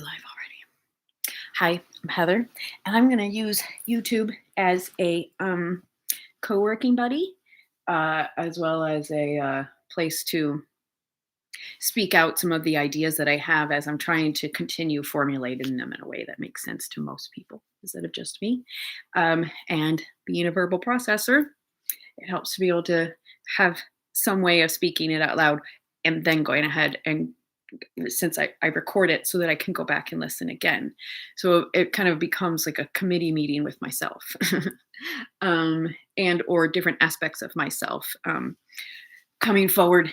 Live already. Hi, I'm Heather, and I'm going to use YouTube as a co-working buddy, as well as a place to speak out some of the ideas that I have as I'm trying to continue formulating them in a way that makes sense to most people instead of just me. And being a verbal processor, it helps to be able to have some way of speaking it out loud and then going ahead and since I record it so that I can go back and listen again. So it kind of becomes like a committee meeting with myself and or different aspects of myself coming forward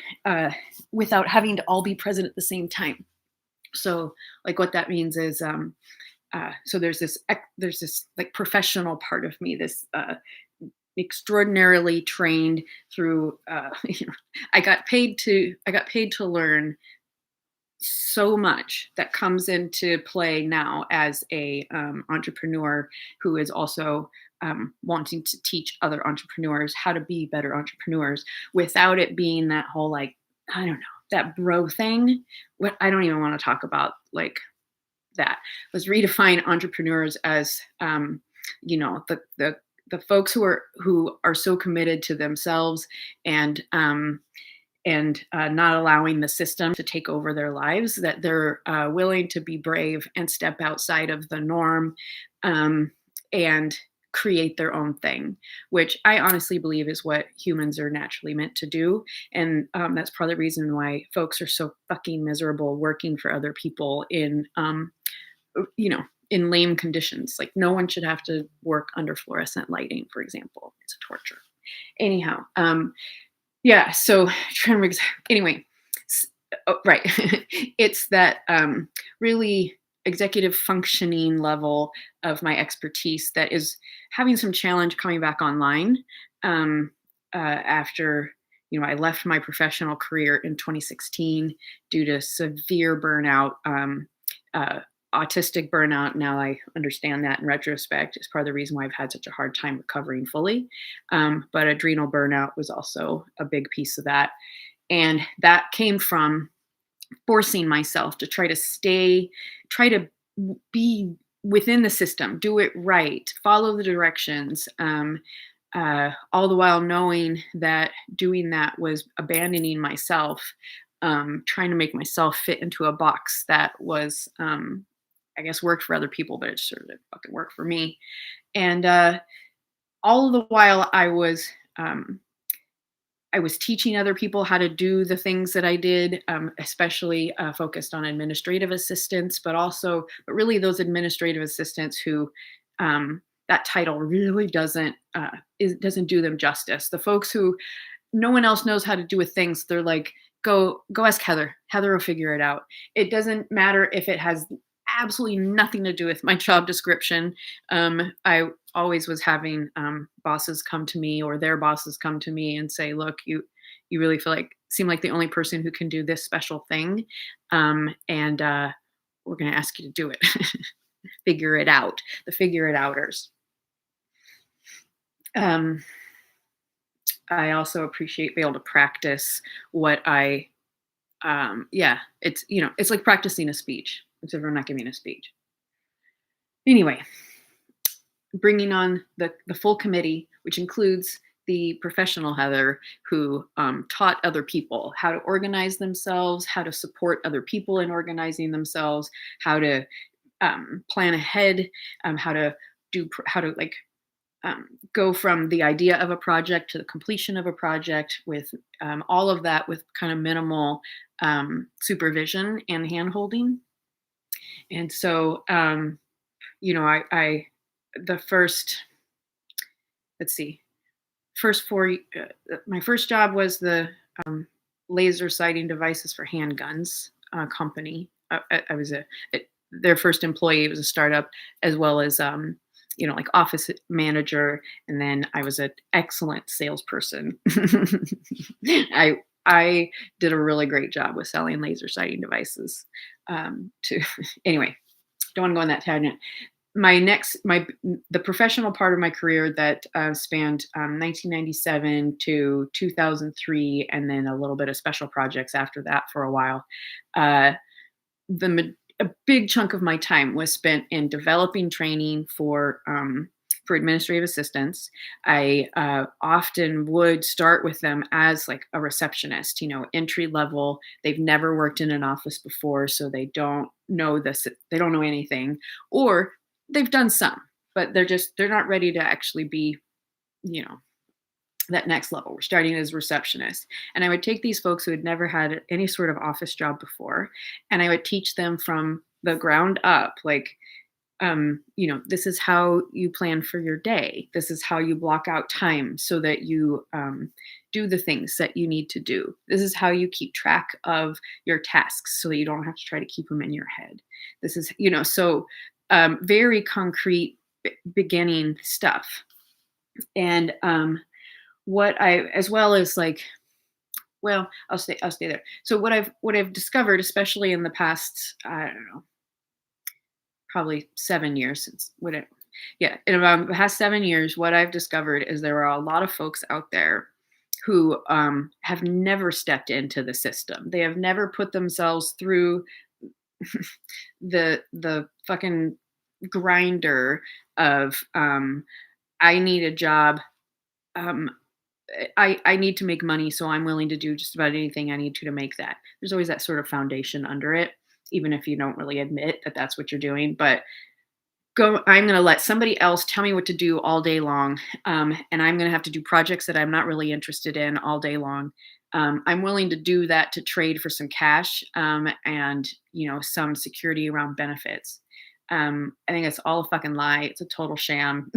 without having to all be present at the same time. So like what that means is so there's this like professional part of me, this extraordinarily trained through I got paid to learn so much that comes into play now as a entrepreneur who is also wanting to teach other entrepreneurs how to be better entrepreneurs without it being that whole like I don't know that bro thing. What I don't even want to talk about like that. Was redefine entrepreneurs as the folks who are so committed to themselves and not allowing the system to take over their lives, that they're willing to be brave and step outside of the norm and create their own thing, which I honestly believe is what humans are naturally meant to do. And that's part of the reason why folks are so fucking miserable working for other people in lame conditions. Like no one should have to work under fluorescent lighting, for example. It's a torture. Anyhow, yeah, so anyway, right. It's that really executive functioning level of my expertise that is having some challenge coming back online after I left my professional career in 2016 due to severe burnout, uh, autistic burnout. Now I understand that in retrospect is part of the reason why I've had such a hard time recovering fully. But adrenal burnout was also a big piece of that. And that came from forcing myself to try to be within the system, do it right, follow the directions, all the while knowing that doing that was abandoning myself, trying to make myself fit into a box that was, I guess, worked for other people, but it sure didn't fucking work for me. And all the while I was teaching other people how to do the things that I did, especially focused on administrative assistants, but really those administrative assistants who that title really doesn't do them justice. The folks who no one else knows how to do with things, they're like, go ask Heather. Heather will figure it out. It doesn't matter if it has absolutely nothing to do with my job description. I always was having bosses come to me or their bosses come to me and say, look, you really seem like the only person who can do this special thing. And we're going to ask you to do it. Figure it out. The figure it outers. I also appreciate being able to practice what it's like practicing a speech, except for not giving a speech. Anyway, bringing on the full committee, which includes the professional Heather who taught other people how to organize themselves, how to support other people in organizing themselves, how to plan ahead, how to go from the idea of a project to the completion of a project with all of that with kind of minimal supervision and hand holding. And so, I the first, let's see, my first job was the laser sighting devices for handguns company. I was their first employee. It was a startup, as well as like office manager, and then I was an excellent salesperson. I did a really great job with selling laser sighting devices. Anyway, don't want to go on that tangent. The professional part of my career that spanned 1997 to 2003, and then a little bit of special projects after that for a while. a big chunk of my time was spent in developing training for administrative assistants. I often would start with them as like a receptionist, entry level. They've never worked in an office before, so they don't know this. They don't know anything, or they've done some, but they're not ready to actually be, you know, that next level. We're starting as receptionists. And I would take these folks who had never had any sort of office job before, and I would teach them from the ground up, like, this is how you plan for your day. This is how you block out time so that you do the things that you need to do. This is how you keep track of your tasks so that you don't have to try to keep them in your head. This is, so very concrete beginning stuff. And what I, as well as like, well, I'll stay there. So what I've discovered, especially in the past, I don't know, probably 7 years since what it, yeah, in about the past 7 years, what I've discovered is there are a lot of folks out there who have never stepped into the system. They have never put themselves through the fucking grinder of I need a job. Um, I need to make money, so I'm willing to do just about anything I need to make that. There's always that sort of foundation under it, even if you don't really admit that that's what you're doing. But I'm going to let somebody else tell me what to do all day long, and I'm going to have to do projects that I'm not really interested in all day long. I'm willing to do that to trade for some cash and some security around benefits. I think it's all a fucking lie. It's a total sham.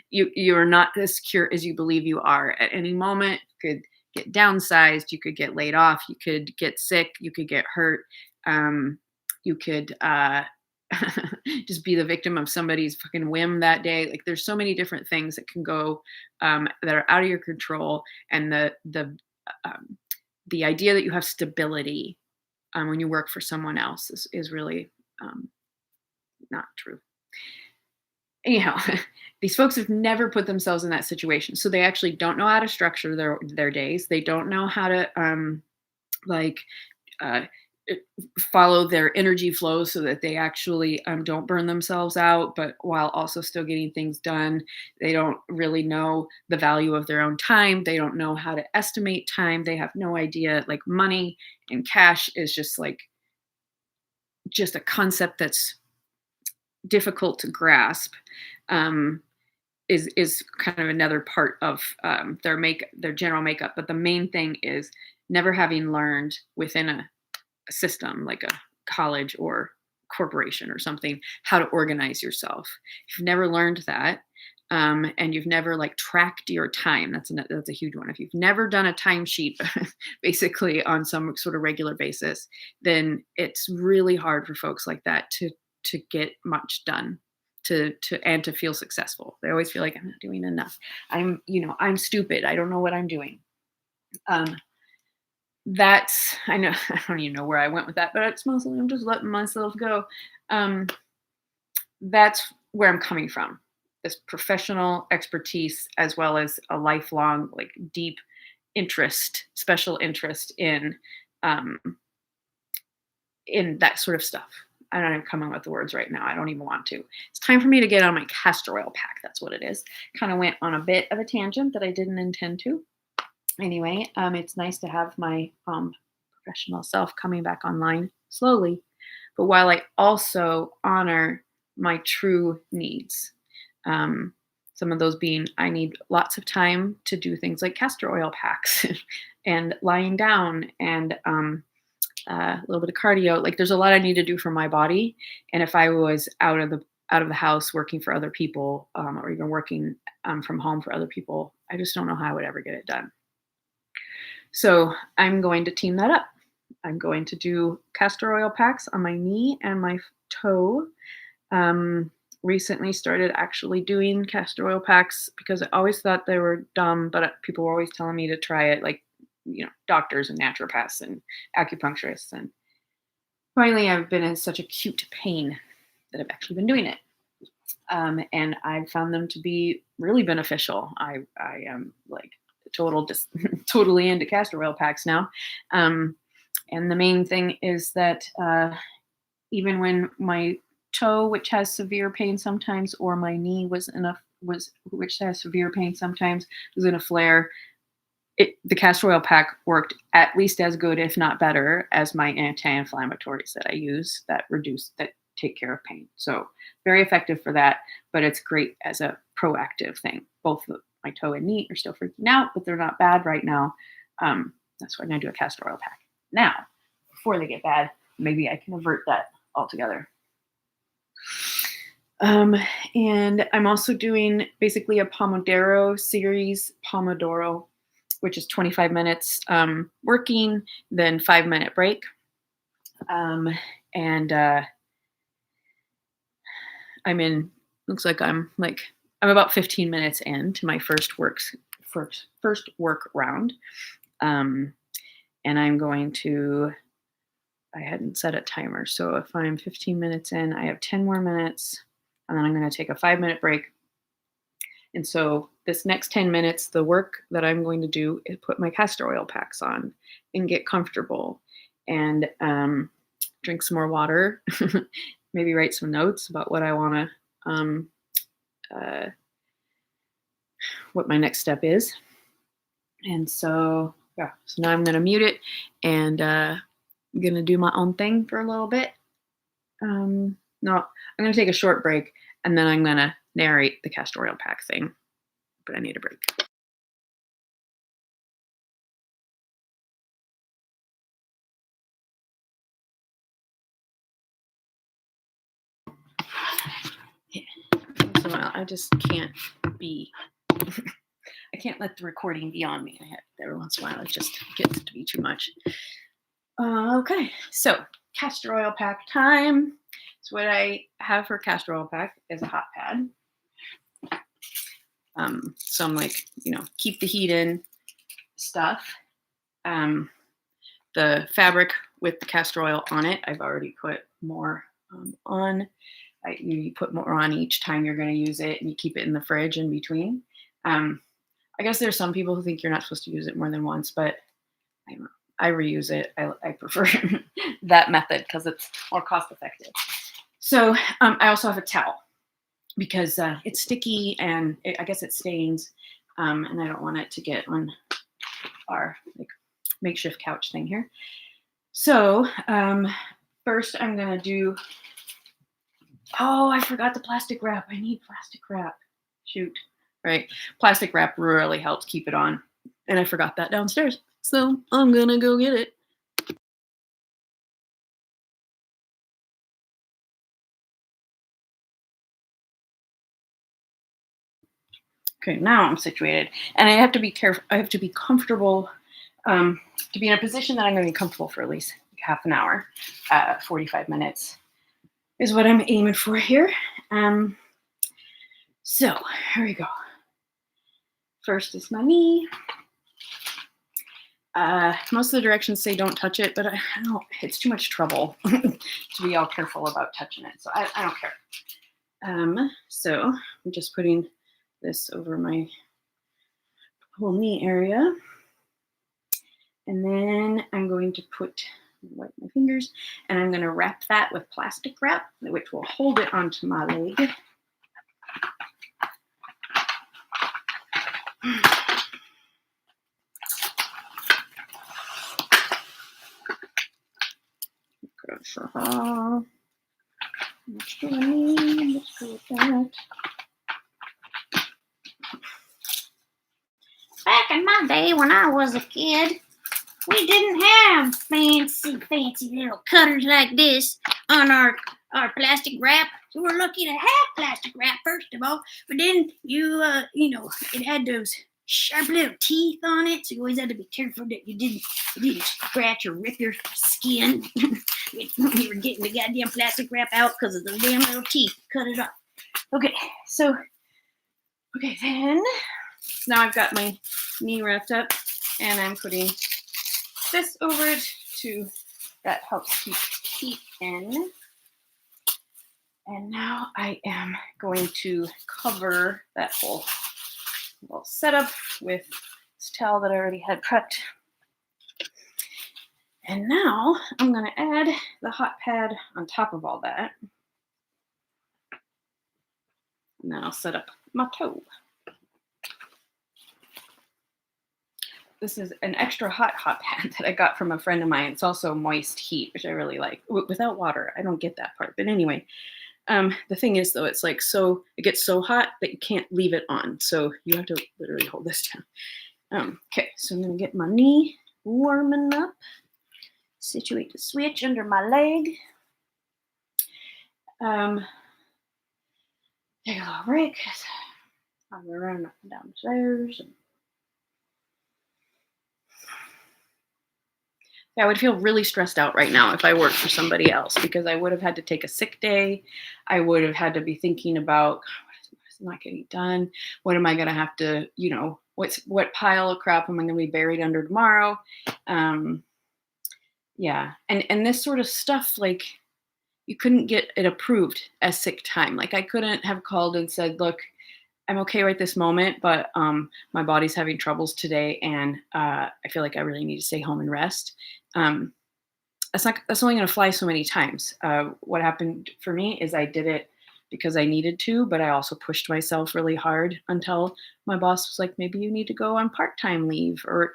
You're not as secure as you believe you are. At any moment, you could get downsized, you could get laid off, you could get sick, you could get hurt, you could just be the victim of somebody's fucking whim that day. Like, there's so many different things that can go that are out of your control, and the idea that you have stability when you work for someone else is really not true. Anyhow, these folks have never put themselves in that situation, so they actually don't know how to structure their days. They don't know how to like uh, follow their energy flow so that they actually don't burn themselves out, but while also still getting things done. They don't really know the value of their own time. They don't know how to estimate time. They have no idea. Like, money and cash is just a concept that's difficult to grasp. Is kind of another part of their general makeup. But the main thing is never having learned within a system like a college or corporation or something how to organize yourself. If you've never learned that, and you've never tracked your time, that's a huge one. If you've never done a timesheet basically on some sort of regular basis, then it's really hard for folks like that to get much done, to feel successful. They always feel like, I'm not doing enough. I'm stupid. I don't know what I'm doing. I know, I don't even know where I went with that, but it's mostly I'm just letting myself go. That's where I'm coming from. This professional expertise, as well as a lifelong, deep interest, special interest in that sort of stuff. I don't even come up with the words right now. I don't even want to. It's time for me to get on my castor oil pack. That's what it is. Kind of went on a bit of a tangent that I didn't intend to. Anyway, it's nice to have my professional self coming back online slowly, but while I also honor my true needs. Some of those being, I need lots of time to do things like castor oil packs and lying down and a little bit of cardio. Like, there's a lot I need to do for my body, and if I was out of the house working for other people, or even working from home for other people, I just don't know how I would ever get it done. So I'm going to team that up. I'm going to do castor oil packs on my knee and my toe. Recently started actually doing castor oil packs because I always thought they were dumb, but people were always telling me to try it, doctors and naturopaths and acupuncturists. And finally, I've been in such acute pain that I've actually been doing it. And I found them to be really beneficial. I am totally into castor oil packs now. And the main thing is that even when my toe, which has severe pain sometimes, or my knee which has severe pain sometimes, was in a flare, the castor oil pack worked at least as good, if not better, as my anti-inflammatories that I use that take care of pain. So very effective for that, but it's great as a proactive thing. Both my toe and knee are still freaking out, but they're not bad right now. That's why I'm going to do a castor oil pack. Now, before they get bad, maybe I can avert that altogether. And I'm also doing basically a pomodoro series, which is 25 minutes working, then 5-minute break. Looks like I'm about 15 minutes into my first work round. And I'm going to, I hadn't set a timer. So if I'm 15 minutes in, I have 10 more minutes, and then I'm going to take a 5-minute break. And so this next 10 minutes, the work that I'm going to do is put my castor oil packs on and get comfortable and drink some more water, maybe write some notes about what I want to, what my next step is. And so, yeah, so now I'm going to mute it and I'm going to do my own thing for a little bit. No, I'm going to take a short break and then I'm going to narrate the castor oil pack thing, but I need a break. Yeah. Once in a while, I just can't be, I can't let the recording be on me. Every once in a while, it just gets to be too much. Okay, so castor oil pack time. So what I have for castor oil pack is a hot pad. So I'm like, keep the heat in stuff. The fabric with the castor oil on it, I've already put more on. You put more on each time you're going to use it, and you keep it in the fridge in between. I guess there's some people who think you're not supposed to use it more than once, but I reuse it. I prefer that method because it's more cost effective. So I also have a towel because it's sticky and I guess it stains, and I don't want it to get on our makeshift couch thing here. So first I'm going to do, I forgot the plastic wrap. I need plastic wrap. Shoot. Right. Plastic wrap really helps keep it on. And I forgot that downstairs. So I'm going to go get it. Okay, now I'm situated. And I have to be careful. I have to be comfortable to be in a position that I'm going to be comfortable for at least half an hour. 45 minutes is what I'm aiming for here. So here we go. First is my knee. Most of the directions say don't touch it, but I don't. It's too much trouble to be all careful about touching it, so I don't care. So I'm just putting this over my whole knee area, and then I'm going to wipe my fingers, and I'm going to wrap that with plastic wrap, which will hold it onto my leg. Let's go with that. Back in my day when I was a kid, we didn't have fancy little cutters like this on our plastic wrap. So we're lucky to have plastic wrap, first of all. But then it had those sharp little teeth on it, so you always had to be careful that you didn't scratch or rip your skin when you were getting the goddamn plastic wrap out because of those damn little teeth. Cut it off. Okay, then now I've got my knee wrapped up, and I'm putting this over it that helps keep heat in. And now I am going to cover that whole little setup with this towel that I already had prepped. And now I'm going to add the hot pad on top of all that. And then I'll set up my toe. This is an extra hot pad that I got from a friend of mine. It's also moist heat, which I really like. Without water, I don't get that part. But anyway, the thing is though, it's like it gets so hot that you can't leave it on. So you have to literally hold this down. Okay, so I'm gonna get my knee warming up. Situate the switch under my leg. Take a little break. I'm gonna run up and down the stairs. I would feel really stressed out right now if I worked for somebody else because I would have had to take a sick day. I would have had to be thinking about what is not getting done. What am I going to have to, what pile of crap am I going to be buried under tomorrow? Yeah. And this sort of stuff, like you couldn't get it approved as sick time. Like I couldn't have called and said, look, I'm okay right this moment, but my body's having troubles today, and I feel like I really need to stay home and rest. That's only going to fly so many times. What happened for me is I did it because I needed to, but I also pushed myself really hard until my boss was like, maybe you need to go on part-time leave, or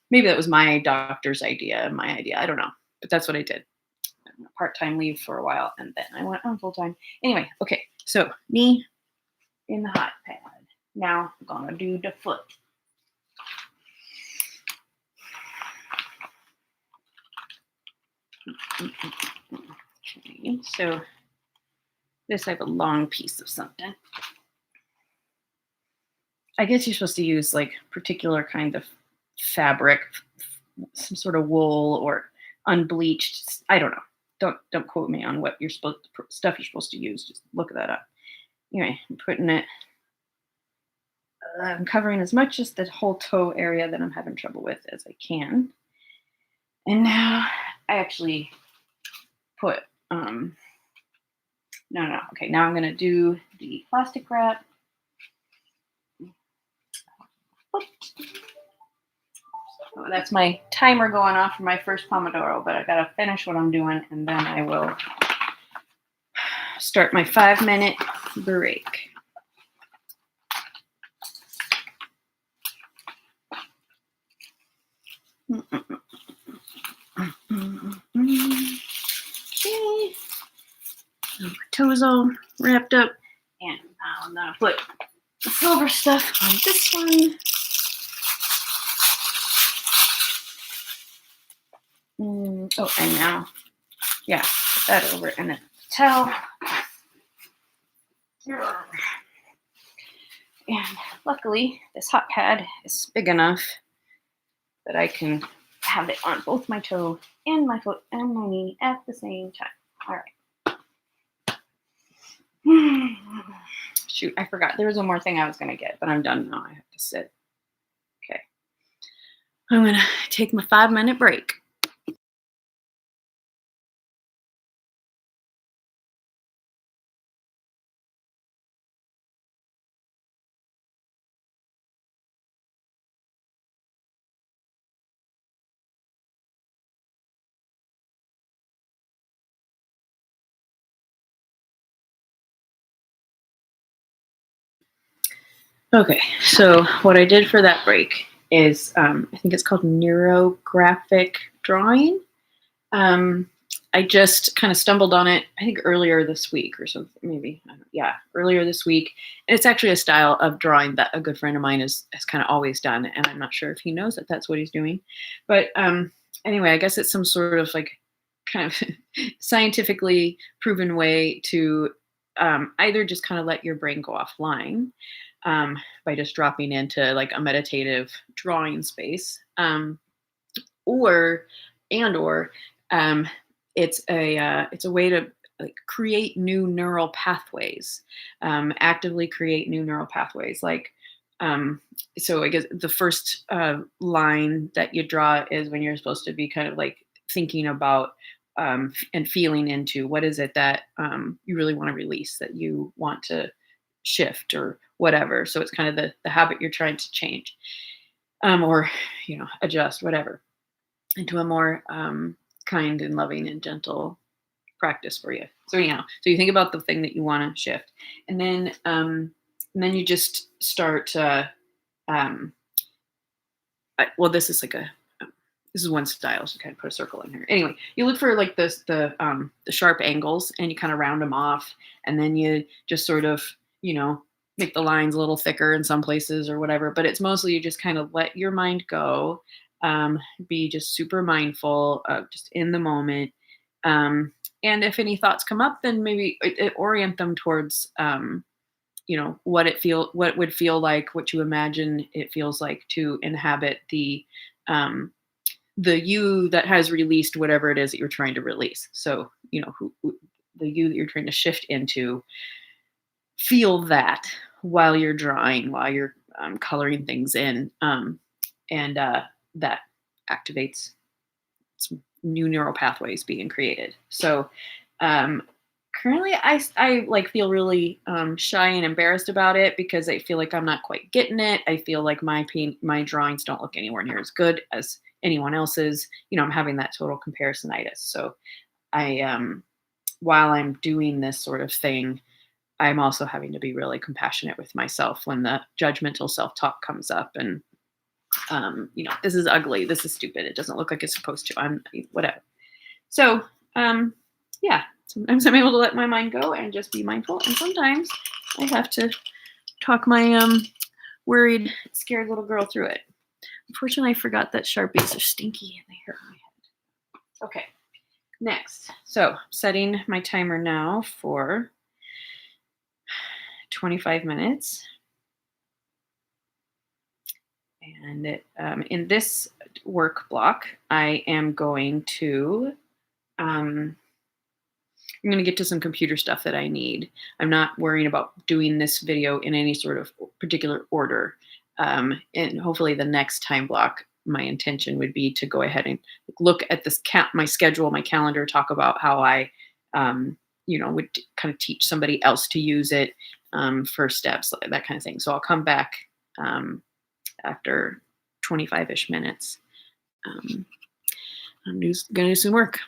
maybe that was my doctor's idea, my idea. I don't know, but that's what I did. Part-time leave for a while, and then I went on full-time. Anyway, okay, so knee in the hot pad. Now I'm gonna do the foot. Okay, so this I have a long piece of something. I guess you're supposed to use like particular kind of fabric, some sort of wool or unbleached. I don't know. Don't quote me on what stuff you're supposed to use. Just look that up. Anyway, I'm putting it. I'm covering as much as the whole toe area that I'm having trouble with as I can. And now I actually put, no. Okay, now I'm going to do the plastic wrap. So that's my timer going off for my first pomodoro, but I got to finish what I'm doing, and then I will start my 5-minute break. Okay. My toes all wrapped up, and now I'm gonna put the silver stuff on this one. Oh, and now, yeah, put that over in a towel. And luckily, this hot pad is big enough that I can have it on both my toe and my foot and my knee at the same time. All right. Shoot, I forgot. There was one more thing I was going to get, but I'm done now. I have to sit. Okay. I'm going to take my 5-minute break. Okay, so what I did for that break is, I think it's called neurographic drawing. I just kind of stumbled on it, I think earlier this week or something, maybe. Earlier this week. And it's actually a style of drawing that a good friend of mine has kind of always done. And I'm not sure if he knows that that's what he's doing. But anyway, I guess it's some sort of like kind of scientifically proven way to either just kind of let your brain go offline by just dropping into like a meditative drawing space, or it's a way to like create new neural pathways, actively create new neural pathways. Like, so I guess the first line that you draw is when you're supposed to be kind of like thinking about and feeling into what is it that you really want to release, that you want to shift or whatever. So it's kind of the habit you're trying to change, or adjust, whatever, into a more kind and loving and gentle practice for you. So anyhow, so you think about the thing that you want to shift, and then you just start. Um, well, this is like a this is one style. So kind of put a circle in here. Anyway, you look for like the sharp angles, and you kind of round them off, and then you just sort of make the lines a little thicker in some places or whatever. But it's mostly you just kind of let your mind go, be just super mindful, just in the moment. And if any thoughts come up, then maybe orient them towards what would feel like, what you imagine it feels like to inhabit um, the you that has released whatever it is that you're trying to release. So the you that you're trying to shift into, feel that while you're drawing, while you're coloring things in, and that activates some new neural pathways being created. So um, currently I like feel really shy and embarrassed about it because I feel like I'm not quite getting it. I feel like my drawings don't look anywhere near as good as anyone else's. I'm having that total comparisonitis. So I while I'm doing this sort of thing, I'm also having to be really compassionate with myself when the judgmental self-talk comes up and this is ugly, this is stupid, it doesn't look like it's supposed to, I'm whatever. So yeah, sometimes I'm able to let my mind go and just be mindful, and sometimes I have to talk my worried, scared little girl through it. Unfortunately, I forgot that Sharpies are stinky and they hurt my head. Okay, next. So setting my timer now for 25 minutes. And in this work block, I am going to I'm going to get to some computer stuff that I need. I'm not worrying about doing this video in any sort of particular order. And hopefully the next time block, my intention would be to go ahead and look at this my schedule, my calendar, talk about how I, would kind of teach somebody else to use it, first steps, that kind of thing. So I'll come back after 25-ish minutes. I'm just going to do some work.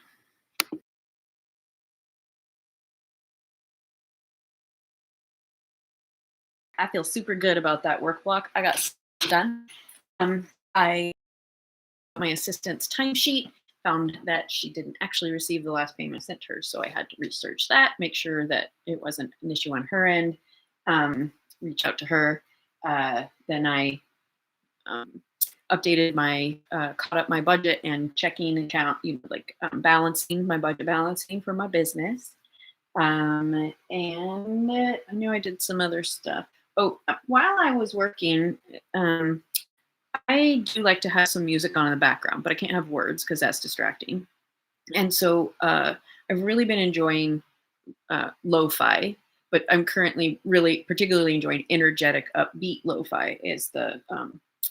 I feel super good about that work block. I got done. I my assistant's timesheet, found that she didn't actually receive the last payment I sent her, so I had to research that, make sure that it wasn't an issue on her end. Reach out to her. Then I updated caught up my budget and checking account, balancing my budget, balancing for my business. And I knew I did some other stuff. Oh, while I was working, I do like to have some music on in the background, but I can't have words because that's distracting. And so I've really been enjoying lo-fi, but I'm currently really particularly enjoying energetic, upbeat lo-fi is the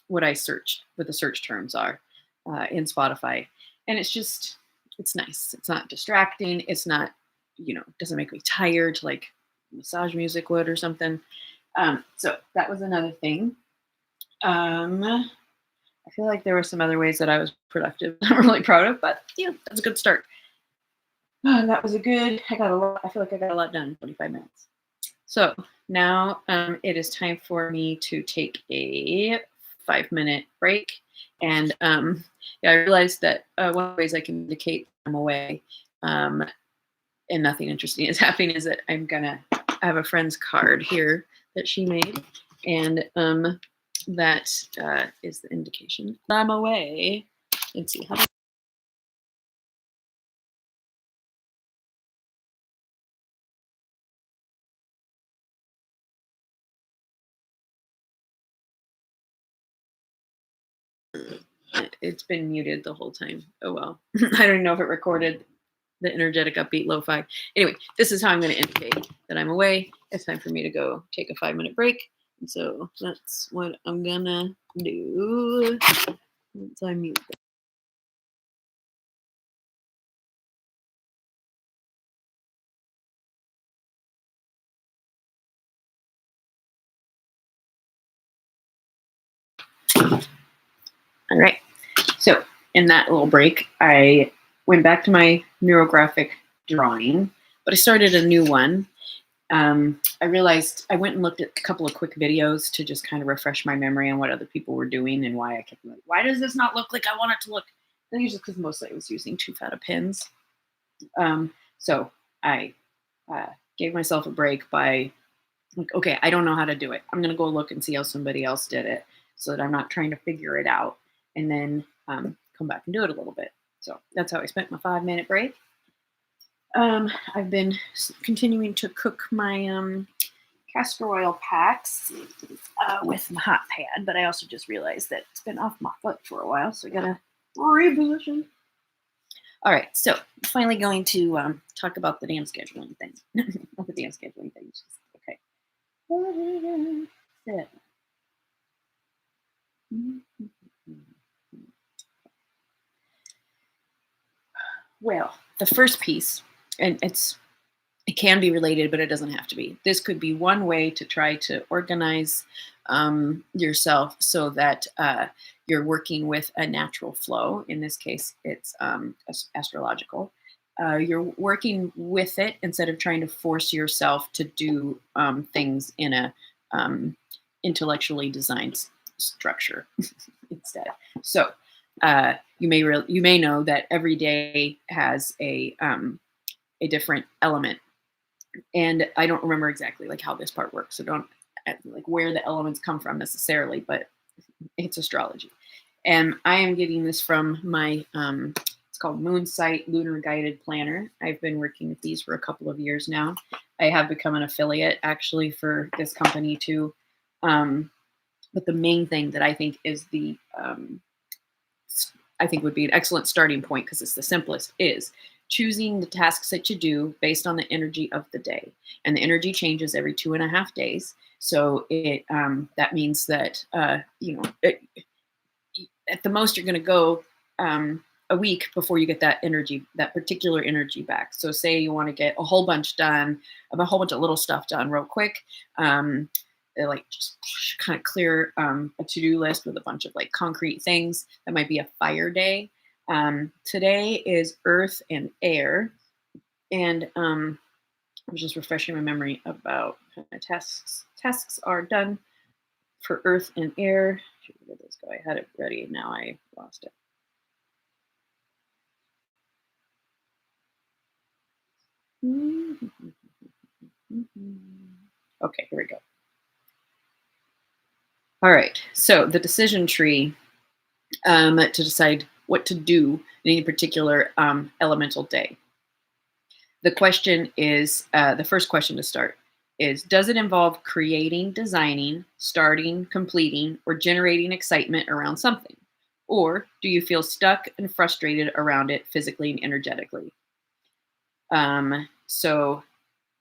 what I searched, what the search terms are in Spotify. And it's nice. It's not distracting. It's not, doesn't make me tired like massage music would or something. So that was another thing. I feel like there were some other ways that I was productive I'm really proud of, but that's a good start. That was I feel like I got a lot done in 25 minutes. So now it is time for me to take a 5-minute break. And I realized that one of the ways I can indicate I'm away and nothing interesting is happening is that I have a friend's card here that she made. And that is the indication that I'm away. Let's see. It's been muted the whole time. Oh well. I don't even know if it recorded the energetic upbeat lo-fi. Anyway, this is how I'm going to indicate that I'm away. It's time for me to go take a 5-minute break. And so that's what I'm gonna do. Once I mute that. All right. So in that little break, I went back to my neurographic drawing, but I started a new one. I realized I went and looked at a couple of quick videos to just kind of refresh my memory on what other people were doing and why I kept like, why does this not look like I want it to look? I think it's just because mostly I was using too fat of pins. So I gave myself a break by like, okay, I don't know how to do it. I'm gonna go look and see how somebody else did it, so that I'm not trying to figure it out, and then come back and do it a little bit. So that's how I spent my 5-minute break. I've been continuing to cook my castor oil packs with my hot pad, but I also just realized that it's been off my foot for a while, so I gotta reposition. All right, so finally going to talk about the damn scheduling thing. Not the damn scheduling thing. Okay. Sit. Well, the first piece, and it can be related, but it doesn't have to be. This could be one way to try to organize yourself so that you're working with a natural flow. In this case, it's astrological. You're working with it instead of trying to force yourself to do things in a intellectually designed structure instead. So you may know that every day has a different element, and I don't remember exactly like how this part works, so don't like where the elements come from necessarily, but it's astrology. And I am getting this from my it's called Moonsight Lunar Guided Planner. I've been working with these for a couple of years now. I have become an affiliate actually for this company too. But the main thing that I think is I think would be an excellent starting point, because it's the simplest, is choosing the tasks that you do based on the energy of the day. And the energy changes every 2.5 days. So that means that at the most you're going to go a week before you get that particular energy back. So say you want to get a whole bunch done, a whole bunch of little stuff done real quick. Like just kind of clear a to-do list with a bunch of like concrete things. That might be a fire day. Today is earth and air. And I was just refreshing my memory about tasks. Tasks are done for earth and air. Where did this go? I had it ready. Now I lost it. Okay, here we go. All right, so the decision tree to decide what to do in any particular elemental day. The question is, the first question to start is, does it involve creating, designing, starting, completing, or generating excitement around something? Or do you feel stuck and frustrated around it physically and energetically? So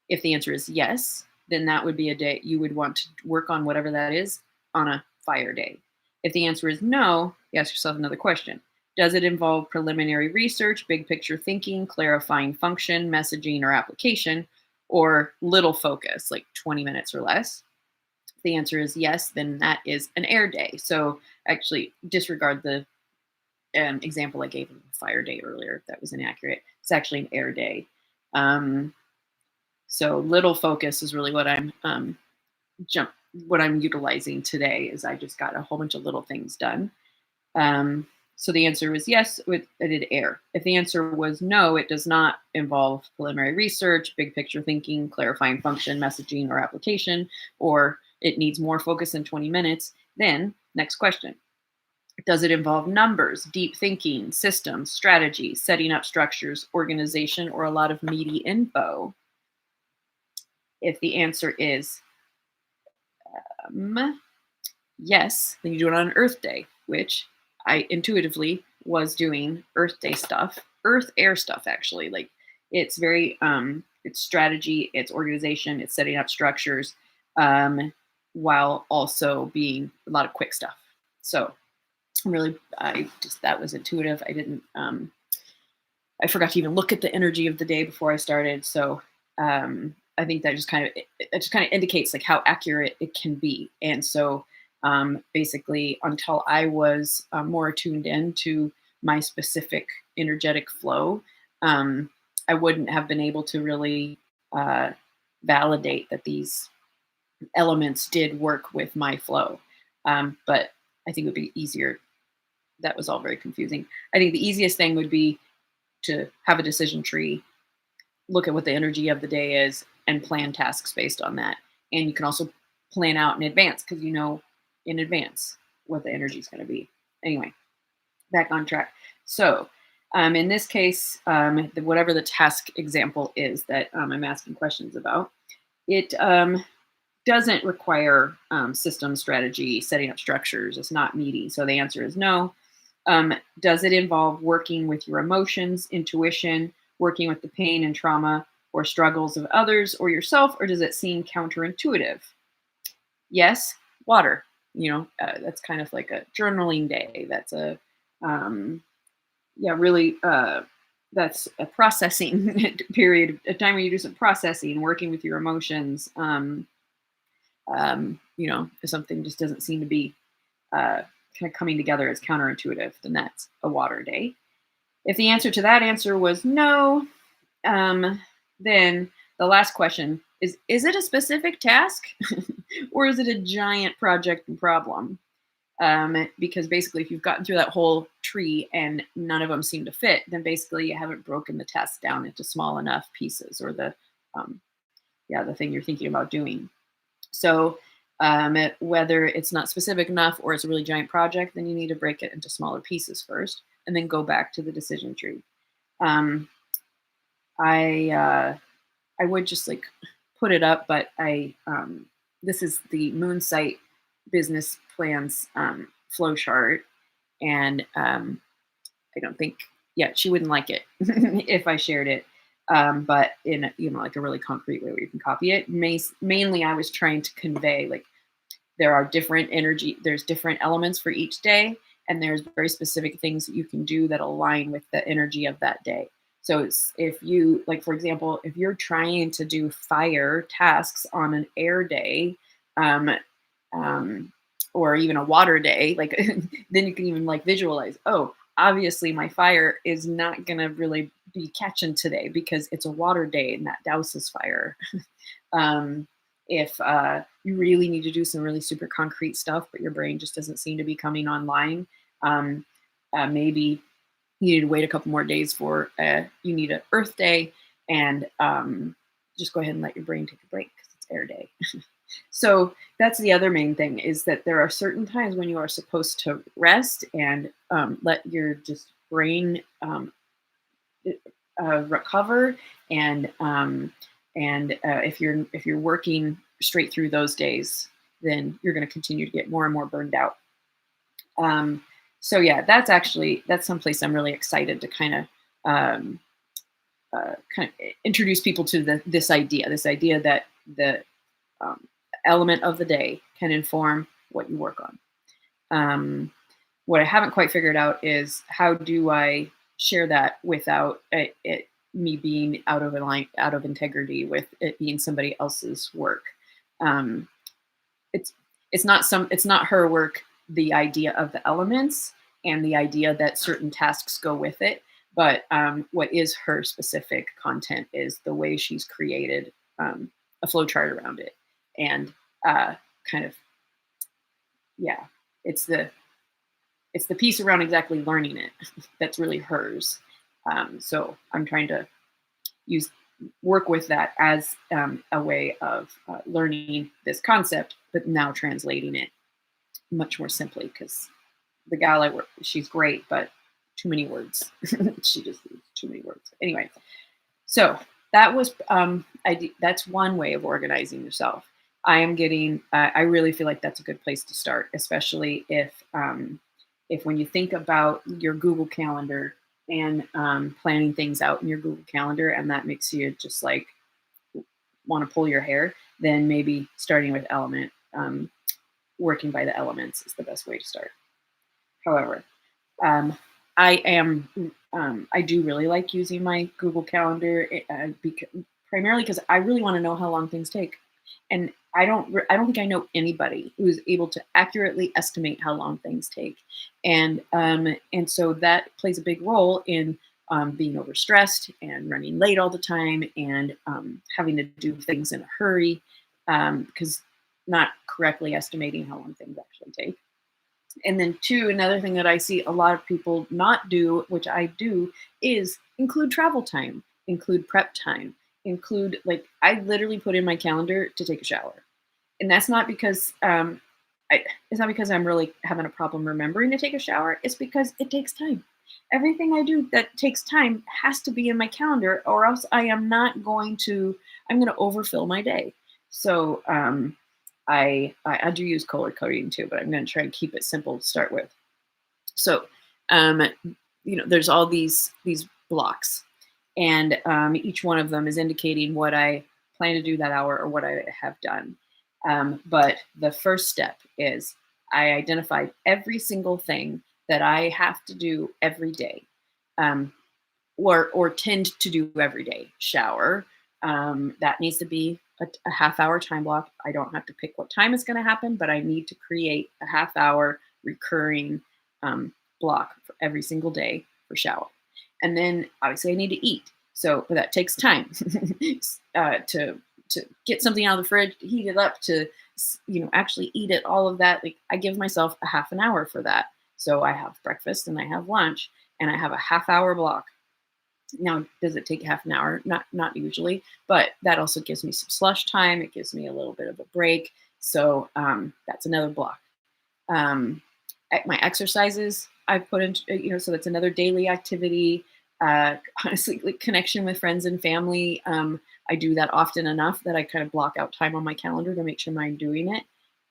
if the answer is yes, then that would be a day you would want to work on whatever that is on a fire day. If the answer is no, you ask yourself another question. Does it involve preliminary research, big picture thinking, clarifying function, messaging, or application, or little focus, like 20 minutes or less? If the answer is yes, then that is an air day. So actually disregard the example I gave of fire day earlier. That was inaccurate. It's actually an air day. So little focus is really what I'm utilizing today. Is I just got a whole bunch of little things done. So the answer was yes, I did air. If the answer was no, it does not involve preliminary research, big picture thinking, clarifying function, messaging, or application, or it needs more focus than 20 minutes, then next question. Does it involve numbers, deep thinking, systems, strategy, setting up structures, organization, or a lot of meaty info? If the answer is yes, then you do it on Earth Day, which I intuitively was doing Earth Day stuff, Earth Air stuff actually. Like it's very it's strategy, it's organization, it's setting up structures, while also being a lot of quick stuff. So that was intuitive. I didn't I forgot to even look at the energy of the day before I started. So I think that just kind of indicates like how accurate it can be. And so basically until I was more tuned in to my specific energetic flow, um, I wouldn't have been able to really uh, validate that these elements did work with my flow. But I think it would be easier. That was all very confusing. I think the easiest thing would be to have a decision tree, look at what the energy of the day is, and plan tasks based on that. And you can also plan out in advance because you know in advance what the energy is going to be. Anyway, back on track. So, in this case, whatever the task example is that I'm asking questions about, it doesn't require system strategy, setting up structures. It's not meaty. So the answer is no. Does it involve working with your emotions, intuition, working with the pain and trauma or struggles of others or yourself, or does it seem counterintuitive? Yes, water. That's kind of like a journaling day. That's um, really, that's a processing period, a time where you do some processing, working with your emotions. If something just doesn't seem to be kind of coming together as counterintuitive, then that's a water day. If the answer to that answer was no, then the last question is it a specific task or is it a giant project and problem? Because basically, if you've gotten through that whole tree and none of them seem to fit, then basically you haven't broken the task down into small enough pieces, or um, the thing you're thinking about doing. So whether it's not specific enough or it's a really giant project, then you need to break it into smaller pieces first, and then go back to the decision tree. Um, I would just like put it up, but this is the Moon Site business plans flow chart, and I don't think, yeah, she wouldn't like it if I shared it. But in like a really concrete way where you can copy it. Mainly, I was trying to convey like there's different elements for each day, and there's very specific things that you can do that align with the energy of that day. So if you, like, for example, if you're trying to do fire tasks on an air day, um, um, or even a water day, like then you can even like visualize, oh, obviously my fire is not going to really be catching today because it's a water day and that douses fire. If you really need to do some really super concrete stuff, but your brain just doesn't seem to be coming online, maybe you need to wait a couple more days for you need an Earth Day, and just go ahead and let your brain take a break because it's Air Day. So that's the other main thing, is that there are certain times when you are supposed to rest and let your just brain recover, and if you're working straight through those days, then you're going to continue to get more and more burned out. So yeah, that's someplace I'm really excited to kind of introduce people to this idea that the element of the day can inform what you work on. What I haven't quite figured out is how do I share that without me being out of integrity with it being somebody else's work. It's not her work. The idea of the elements and the idea that certain tasks go with it, but what is her specific content is the way she's created a flow chart around it, and kind of, yeah, it's the piece around exactly learning it that's really hers. So I'm trying to work with that as a way of learning this concept, but now translating it much more simply, because the gal I work with, she's great, but too many words. She just uses too many words. Anyway, so that was that's one way of organizing yourself. I am getting. I really feel like that's a good place to start, especially if when you think about your Google Calendar and planning things out in your Google Calendar, and that makes you just like want to pull your hair, then maybe starting with element, working by the elements is the best way to start. However, I do really like using my Google Calendar primarily because I really want to know how long things take, and I don't think I know anybody who's able to accurately estimate how long things take, and so that plays a big role in being overstressed and running late all the time, and having to do things in a hurry, because not correctly estimating how long things actually take. And then two, another thing that I see a lot of people not do, which I do, is include travel time, include prep time, include, like, I literally put in my calendar to take a shower. And that's not because it's not because I'm really having a problem remembering to take a shower. It's because it takes time. Everything I do that takes time has to be in my calendar, or else I am not going to. I'm going to overfill my day. So I do use color coding too, but I'm going to try and keep it simple to start with. So um, there's all these blocks, and each one of them is indicating what I plan to do that hour or what I have done. But the first step is I identify every single thing that I have to do every day, um, or tend to do every day. Shower, that needs to be a half hour time block. I don't have to pick what time it's going to happen, but I need to create a half hour recurring block for every single day for shower. And then obviously I need to eat. So that takes time to get something out of the fridge, heat it up, to actually eat it. All of that, like, I give myself a half an hour for that. So I have breakfast and I have lunch, and I have a half hour block. Now, does it take half an hour? Not usually, but that also gives me some slush time. It gives me a little bit of a break. So that's another block. Um, my exercises I put in, so that's another daily activity. Honestly, like, connection with friends and family. I do that often enough that I kind of block out time on my calendar to make sure I'm doing it.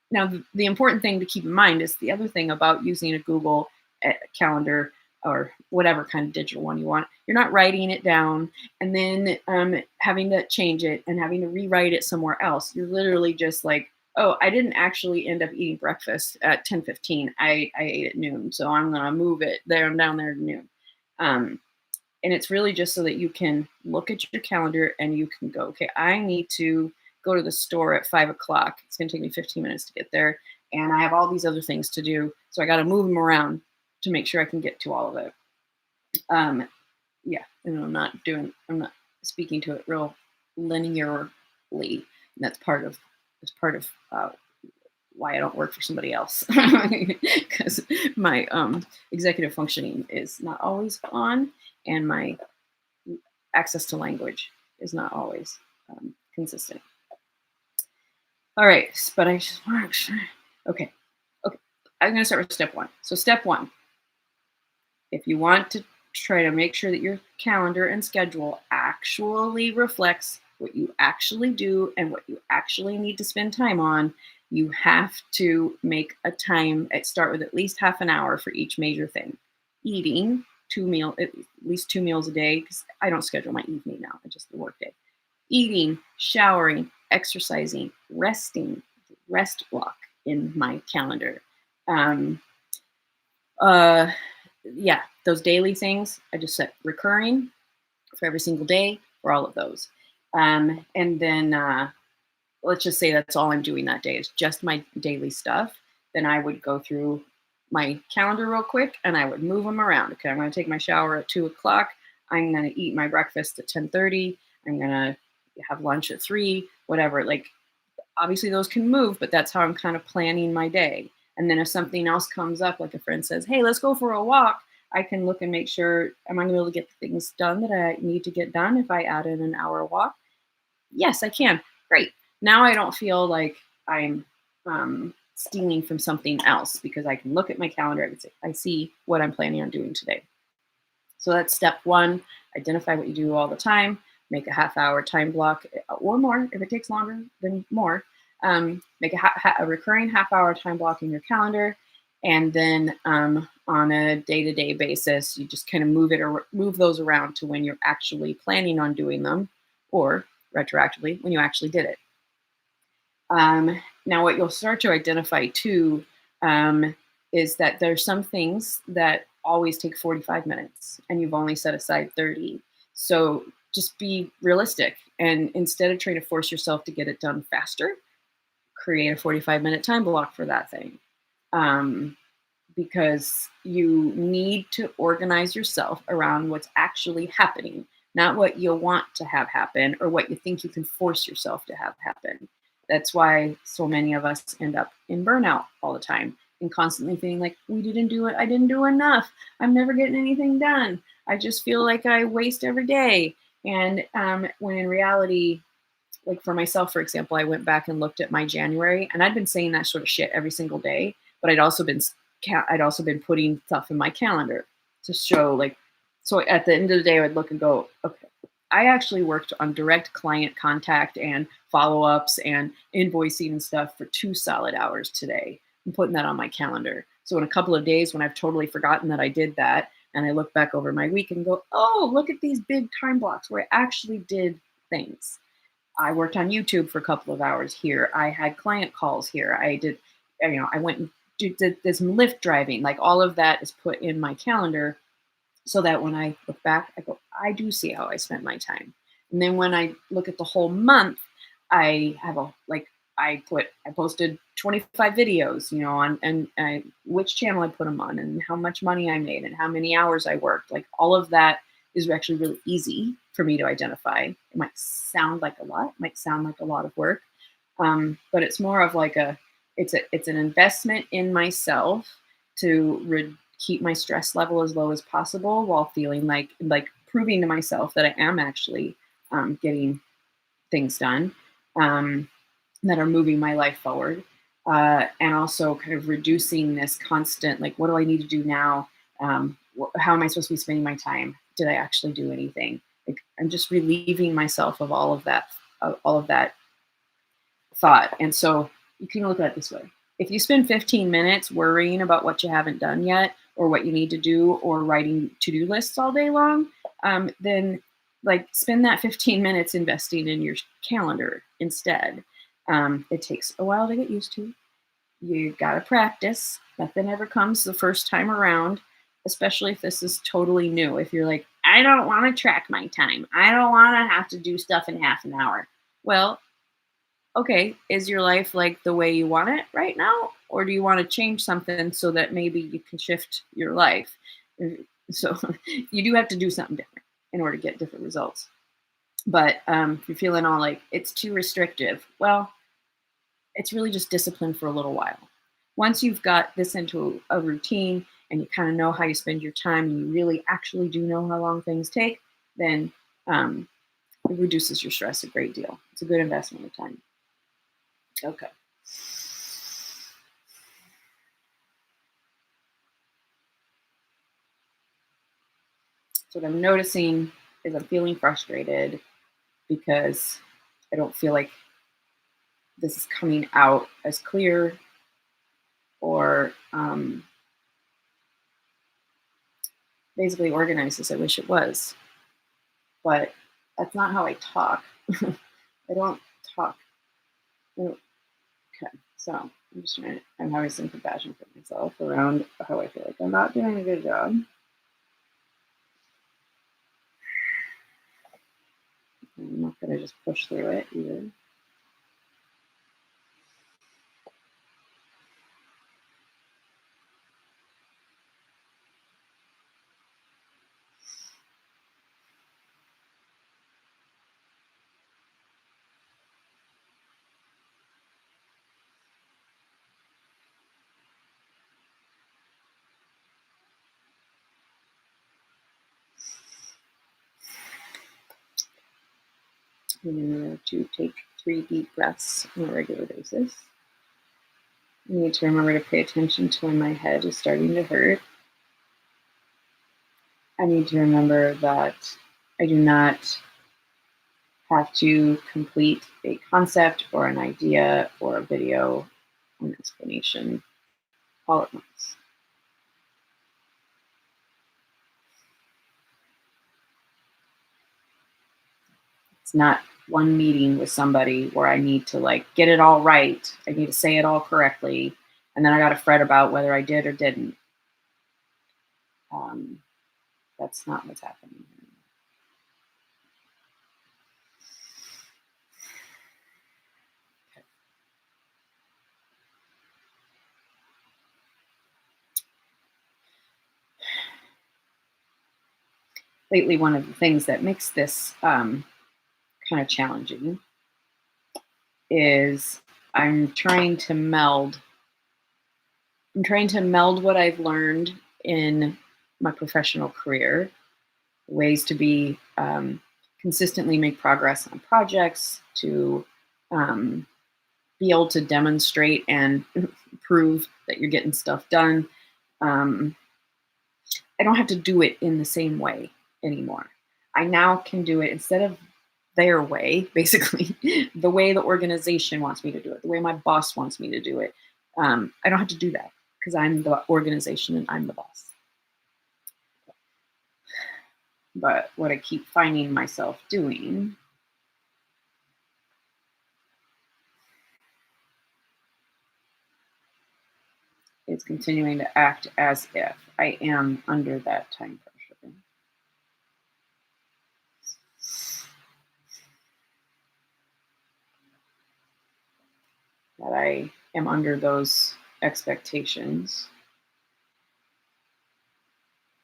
Now, the important thing to keep in mind is the other thing about using a Google calendar, or whatever kind of digital one you want. You're not writing it down and then having to change it and having to rewrite it somewhere else. You're literally just like, oh, I didn't actually end up eating breakfast at 10:15. I ate at noon, so I'm gonna move it there. I'm down there at noon. And it's really just so that you can look at your calendar and you can go, okay, I need to go to the store at 5 o'clock. It's going to take me 15 minutes to get there. And I have all these other things to do. So I got to move them around to make sure I can get to all of it. Yeah. And I'm not speaking to it real linearly. And that's part of why I don't work for somebody else, because my executive functioning is not always on, and my access to language is not always consistent. All right, but I just want to, okay. I'm going to start with step one. So step one, if you want to try to make sure that your calendar and schedule actually reflects what you actually do and what you actually need to spend time on, you have to make a time, start with at least half an hour for each major thing. Eating at least 2 meals a day, because I don't schedule my evening now, I just the work day. Eating, showering, exercising, resting, rest block in my calendar. Yeah, those daily things, I just set recurring for every single day for all of those. And then let's just say that's all I'm doing that day is just my daily stuff. Then I would go through my calendar real quick and I would move them around. Okay, I'm going to take my shower at 2 o'clock. I'm going to eat my breakfast at 10:30. I'm going to have lunch at 3, whatever. Like, obviously those can move, but that's how I'm kind of planning my day. And then if something else comes up, like a friend says, hey, let's go for a walk, I can look and make sure, am I going to be able to get the things done that I need to get done if I add in an hour walk? Yes, I can. Great. Now I don't feel like I'm stealing from something else, because I can look at my calendar. I see what I'm planning on doing today. So that's step one. Identify what you do all the time. Make a half-hour time block or more. If it takes longer, then more. Make a recurring half-hour time block in your calendar. And then on a day-to-day basis, you just kind of move those around to when you're actually planning on doing them, or retroactively when you actually did it. Now, what you'll start to identify too is that there's some things that always take 45 minutes and you've only set aside 30. So just be realistic, and instead of trying to force yourself to get it done faster, create a 45-minute time block for that thing. Um, because you need to organize yourself around what's actually happening, not what you want to have happen or what you think you can force yourself to have happen. That's why so many of us end up in burnout all the time and constantly feeling like we didn't do it. I didn't do enough. I'm never getting anything done. I just feel like I waste every day. And when in reality, like for myself, for example, I went back and looked at my January, and I'd been saying that sort of shit every single day, but I'd also been putting stuff in my calendar to show like, so at the end of the day, I would look and go, okay, I actually worked on direct client contact and follow ups and invoicing and stuff for 2 solid hours today. I'm putting that on my calendar. So in a couple of days, when I've totally forgotten that I did that, and I look back over my week and go, oh, look at these big time blocks where I actually did things. I worked on YouTube for a couple of hours here. I had client calls here. I did, I went and did this Lyft driving. Like all of that is put in my calendar so that when I look back, I go, I do see how I spent my time. And then when I look at the whole month, I have I posted 25 videos, on, and which channel I put them on and how much money I made and how many hours I worked. Like all of that is actually really easy for me to identify. It might sound like a lot, might sound like a lot of work, but it's more of like it's an investment in myself to keep my stress level as low as possible while feeling like proving to myself that I am actually getting things done that are moving my life forward, and also kind of reducing this constant like, what do I need to do now? How am I supposed to be spending my time? Did I actually do anything? Like I'm just relieving myself of all of that thought. And so you can look at it this way. If you spend 15 minutes worrying about what you haven't done yet or what you need to do or writing to-do lists all day long, then like spend that 15 minutes investing in your calendar instead. It takes a while to get used to. You got to practice. Nothing ever comes the first time around, especially if this is totally new. If you're like, I don't want to track my time. I don't want to have to do stuff in half an hour. Well, okay, is your life like the way you want it right now? Or do you want to change something so that maybe you can shift your life? So you do have to do something different in order to get different results. But if you're feeling all like it's too restrictive, well, it's really just discipline for a little while. Once you've got this into a routine and you kind of know how you spend your time and you really actually do know how long things take, then it reduces your stress a great deal. It's a good investment of time. Okay. So what I'm noticing is I'm feeling frustrated because I don't feel like this is coming out as clear or basically organized as I wish it was. But that's not how I talk. I don't talk. Okay, so I'm having some compassion for myself around how I feel like I'm not doing a good job. I'm not going to just push through it either. Remember to take 3 deep breaths on a regular basis. I need to remember to pay attention to when my head is starting to hurt. I need to remember that I do not have to complete a concept or an idea or a video or an explanation all at once. It's not one meeting with somebody where I need to like get it all right. I need to say it all correctly. And then I got to fret about whether I did or didn't. Um, that's not what's happening here. lately, one of the things that makes this kind of challenging is I'm trying to meld. I'm trying to meld what I've learned in my professional career, ways to be consistently make progress on projects, to um, be able to demonstrate and prove that you're getting stuff done. Um, I don't have to do it in the same way anymore. I now can do it instead of their way, basically, the way the organization wants me to do it, the way my boss wants me to do it. I don't have to do that because I'm the organization and I'm the boss. But what I keep finding myself doing is continuing to act as if I am under that time pressure. That I am under those expectations.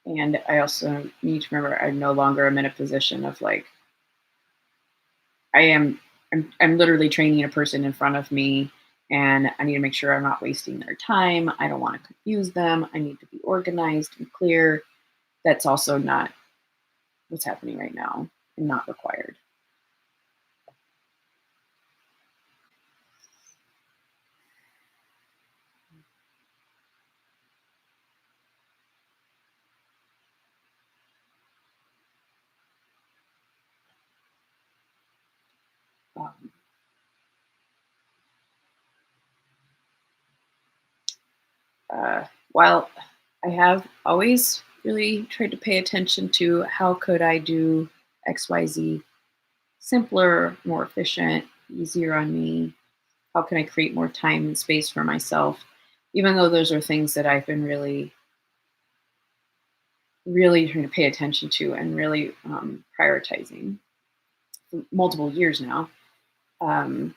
And I also need to remember I no longer am in a position of like I am I'm literally training a person in front of me and I need to make sure I'm not wasting their time. I don't want to confuse them. I need to be organized and clear. That's also not what's happening right now and not required. Um, while I have always really tried to pay attention to how could I do XYZ simpler, more efficient, easier on me, how can I create more time and space for myself, even though those are things that I've been really trying to pay attention to and really prioritizing for multiple years now. um,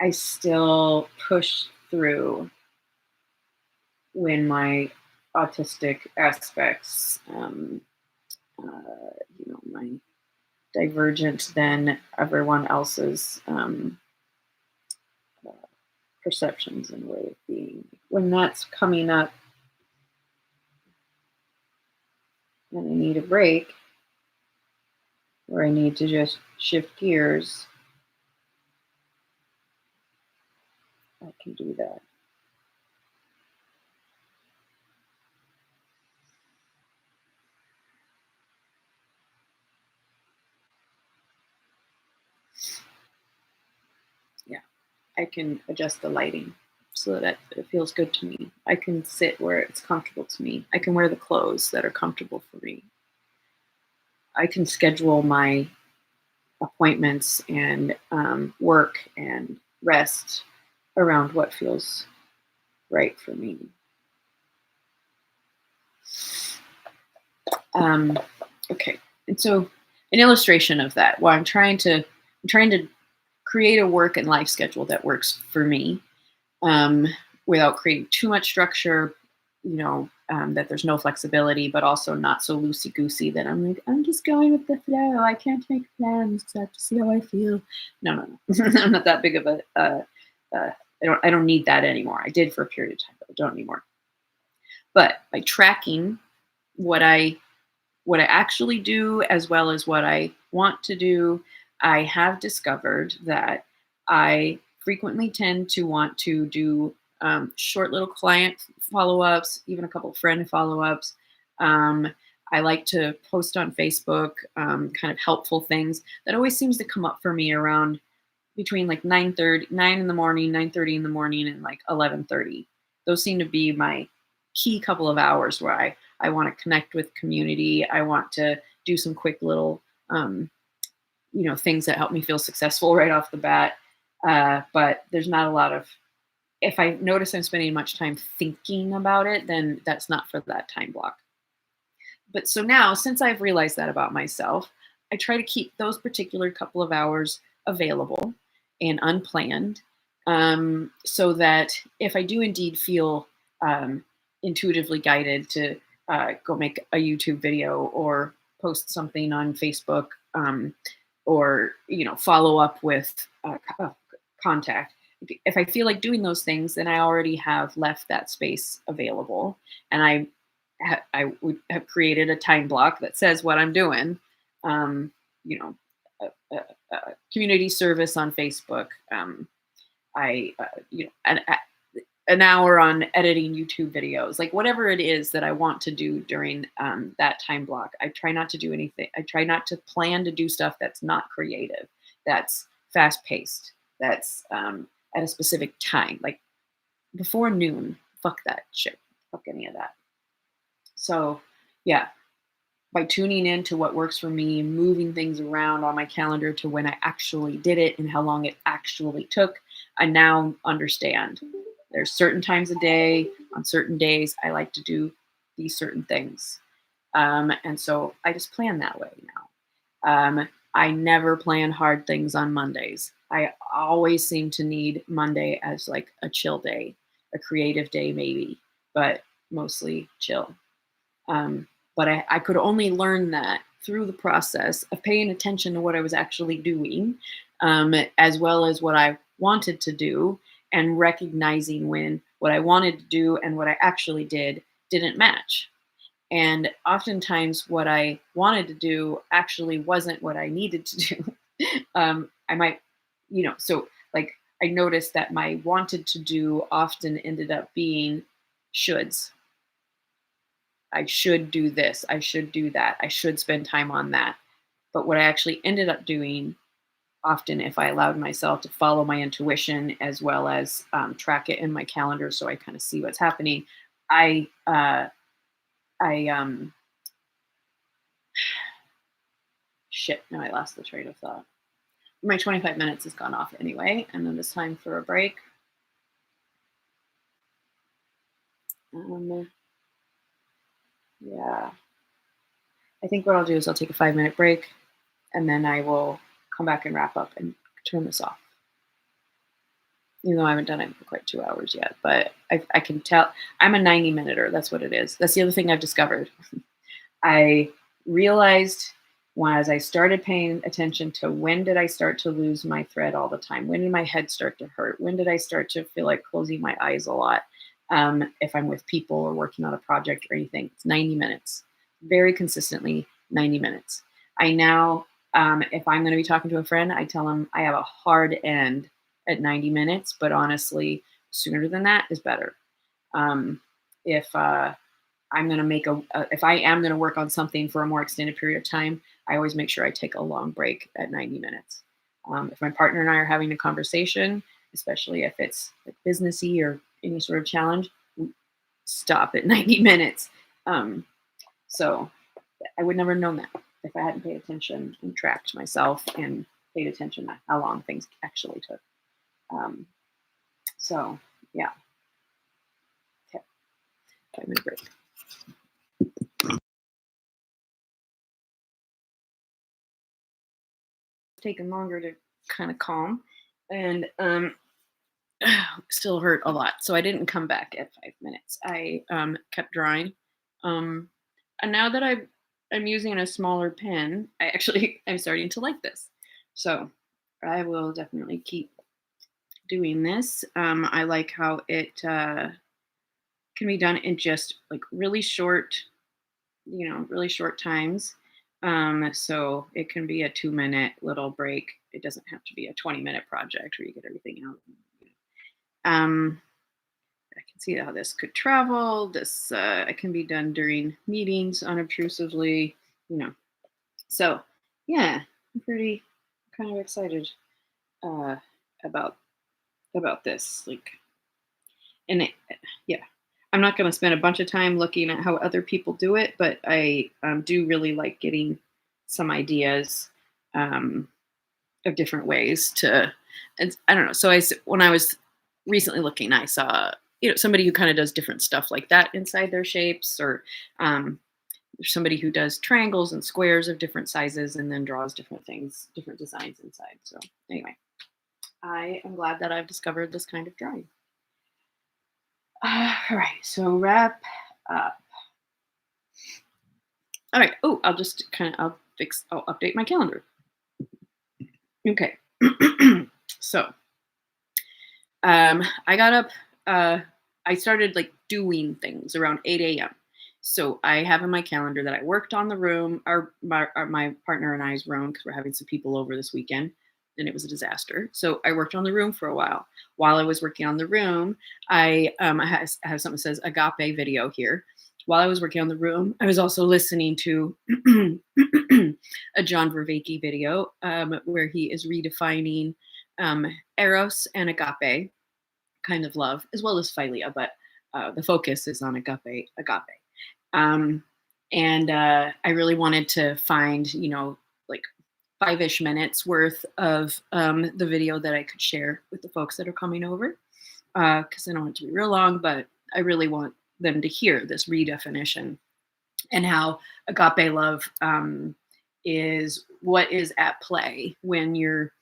I still push through when my autistic aspects, my divergent than everyone else's uh, perceptions and way of being. When that's coming up and I need a break, or I need to just shift gears, I can do that. Yeah, I can adjust the lighting so that it feels good to me. I can sit where it's comfortable to me. I can wear the clothes that are comfortable for me. I can schedule my appointments and work and rest around what feels right for me. Um, okay, and so an illustration of that. Well, I'm trying to create a work and life schedule that works for me, um, without creating too much structure. That there's no flexibility, but also not so loosey goosey that I'm like, I'm just going with the flow. I can't make plans because I have to see how I feel. No, no, no. I'm not that big of a. I don't need that anymore. I did for a period of time, but I don't anymore. But by tracking what I what I actually do as well as what I want to do, I have discovered that I frequently tend to want to do short little client follow ups, even a couple friend follow ups. Um, I like to post on Facebook kind of helpful things. That always seems to come up for me around between like 9:30, 9 in the morning, 9:30 in the morning, and like 11:30. Those seem to be my key couple of hours where I want to connect with community. I want to do some quick little things that help me feel successful right off the bat. But there's not a lot of if I notice I'm spending much time thinking about it, then that's not for that time block. But so now, since I've realized that about myself, I try to keep those particular couple of hours available and unplanned, so that if I do indeed feel intuitively guided to go make a YouTube video or post something on Facebook, or follow up with contact. If I feel like doing those things, then I already have left that space available, and I would have created a time block that says what I'm doing. Um, you know, community service on Facebook. I an hour on editing YouTube videos, like whatever it is that I want to do during that time block. I try not to do anything. I try not to plan to do stuff that's not creative, that's fast paced, that's at a specific time, like before noon. Fuck that shit. Fuck any of that. So, yeah, by tuning in to what works for me, moving things around on my calendar to when I actually did it and how long it actually took, I now understand there's certain times a day, on certain days, I like to do these certain things. And so I just plan that way now. I never plan hard things on Mondays. I always seem to need Monday as like a chill day, a creative day, maybe, but mostly chill. But I could only learn that through the process of paying attention to what I was actually doing, as well as what I wanted to do, and recognizing when what I wanted to do and what I actually did didn't match. And oftentimes, what I wanted to do actually wasn't what I needed to do. I might, so like I noticed that my wanted to do often ended up being shoulds. I should do this. I should do that. I should spend time on that. But what I actually ended up doing, often, if I allowed myself to follow my intuition as well as track it in my calendar, so I kind of see what's happening, I shit. Now I lost the train of thought. My 25 minutes has gone off anyway, and then it's time for a break. Yeah. I think what I'll do is I'll take a 5-minute break, and then I will come back and wrap up and turn this off. Even though I haven't done it for quite 2 hours yet, but I can tell I'm a 90-minuter. That's what it is. That's the other thing I've discovered. I realized as I started paying attention to when did I start to lose my thread all the time? When did my head start to hurt? When did I start to feel like closing my eyes a lot? If I'm with people or working on a project or anything, it's 90 minutes. Very consistently, 90 minutes. I now, if I'm going to be talking to a friend, I tell them I have a hard end at 90 minutes, but honestly, sooner than that is better. If I'm going to if I am going to work on something for a more extended period of time, I always make sure I take a long break at 90 minutes. If my partner and I are having a conversation, especially if it's like businessy or any sort of challenge, we stop at 90 minutes. So I would never have known that if I hadn't paid attention and tracked myself and paid attention to how long things actually took. So yeah. Okay. 5-minute break. Taken longer to kind of calm, and still hurt a lot. So I didn't come back at 5 minutes. I kept drawing. And now that I'm using a smaller pen, I'm starting to like this. So I will definitely keep doing this. I like how it can be done in just like really short times. So it can be a 2-minute little break. It doesn't have to be a 20-minute project where you get everything out. I can see how this could travel. This it can be done during meetings unobtrusively. So yeah, I'm pretty kind of excited uh, about this. Like, and yeah, I'm not going to spend a bunch of time looking at how other people do it, but I do really like getting some ideas of different ways to. And I don't know. So when I was recently looking, I saw somebody who kind of does different stuff like that inside their shapes, or there's somebody who does triangles and squares of different sizes and then draws different things, different designs inside. So anyway, I am glad that I've discovered this kind of drawing. All right, so wrap up. All right. Oh, I'll update my calendar. Okay. So, I got up, uh, I started like doing things around 8 a.m. So I have in my calendar that I worked on the room, my partner and I's room, because we're having some people over this weekend and it was a disaster. So I worked on the room for a while. While I was working on the room, I have something that says agape video here. While I was working on the room, I was also listening to a John Vervaeke video, where he is redefining um, eros and agape kind of love, as well as philia, but the focus is on agape. Um, and I really wanted to find, like 5-ish minutes worth of the video that I could share with the folks that are coming over, because I don't want it to be real long, but I really want them to hear this redefinition and how agape love is what is at play when you're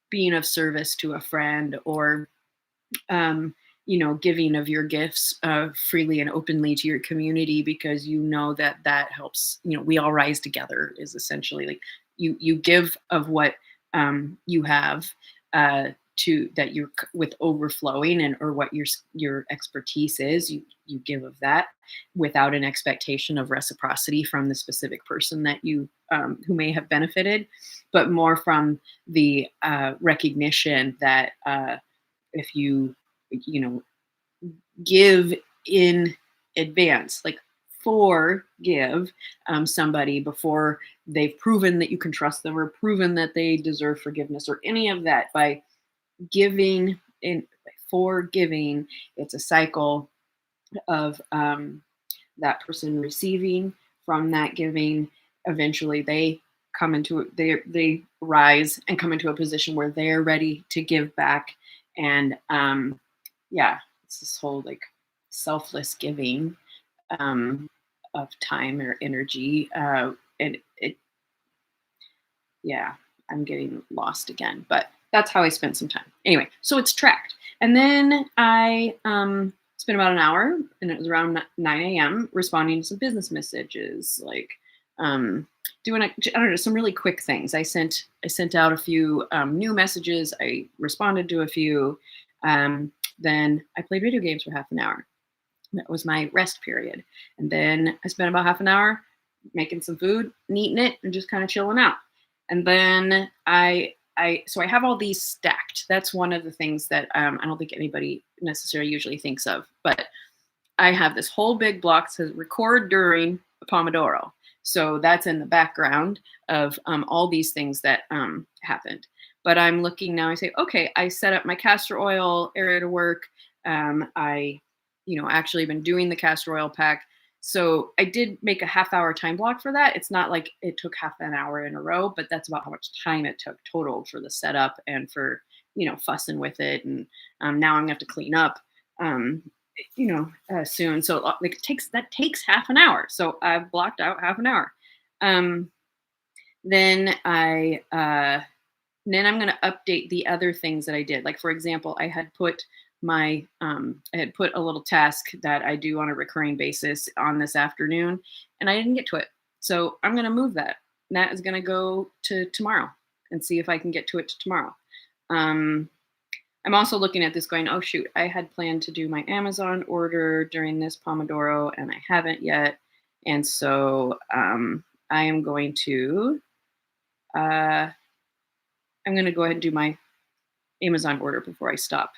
being of service to a friend, or um, giving of your gifts freely and openly to your community, because you know that that helps. We all rise together is essentially like you give of what you have, to that you're with overflowing, and or what your expertise is. You give of that without an expectation of reciprocity from the specific person that you who may have benefited, but more from the recognition that if you know give in advance, like forgive somebody before they've proven that you can trust them, or proven that they deserve forgiveness, or any of that, by giving in, forgiving, it's a cycle of that person receiving from that giving. Eventually they they rise and come into a position where they're ready to give back. And yeah, it's this whole like selfless giving of time or energy, and it yeah, I'm getting lost again, but that's how I spent some time. Anyway, so it's tracked. And then I spent about an hour, and it was around 9 a.m., responding to some business messages, like doing, I don't know, some really quick things. I sent out a few new messages. I responded to a few. Then I played video games for half an hour. That was my rest period. And then I spent about half an hour making some food and eating it and just kind of chilling out. And then so I have all these stacked. That's one of the things that I don't think anybody necessarily usually thinks of. But I have this whole big block that says record during a pomodoro. So that's in the background of all these things that happened. But I'm looking now, I say, okay, I set up my castor oil area to work. I, actually been doing the castor oil pack. So I did make a half-hour time block for that. It's not like it took half an hour in a row, but that's about how much time it took total for the setup and for, fussing with it. And now I'm gonna have to clean up. Soon. So like that takes half an hour. So I've blocked out half an hour. Um, then then I'm going to update the other things that I did. Like for example, I had put a little task that I do on a recurring basis on this afternoon, and I didn't get to it. So I'm going to move that. And that is going to go to tomorrow and see if I can get to it tomorrow. I'm also looking at this going, oh shoot, I had planned to do my Amazon order during this Pomodoro and I haven't yet. And so I am going to go ahead and do my Amazon order before I stop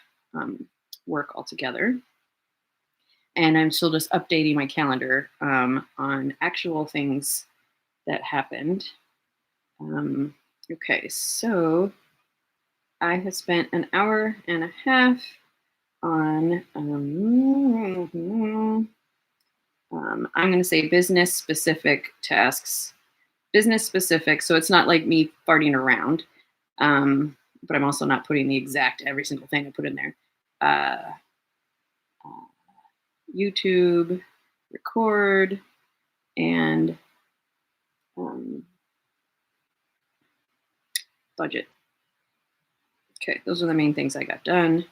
work altogether. And I'm still just updating my calendar on actual things that happened. Okay, so I have spent an hour and a half on, I'm going to say business specific tasks. Business specific, so it's not like me farting around, but I'm also not putting the exact every single thing I put in there. YouTube, record, and budget. Okay, those are the main things I got done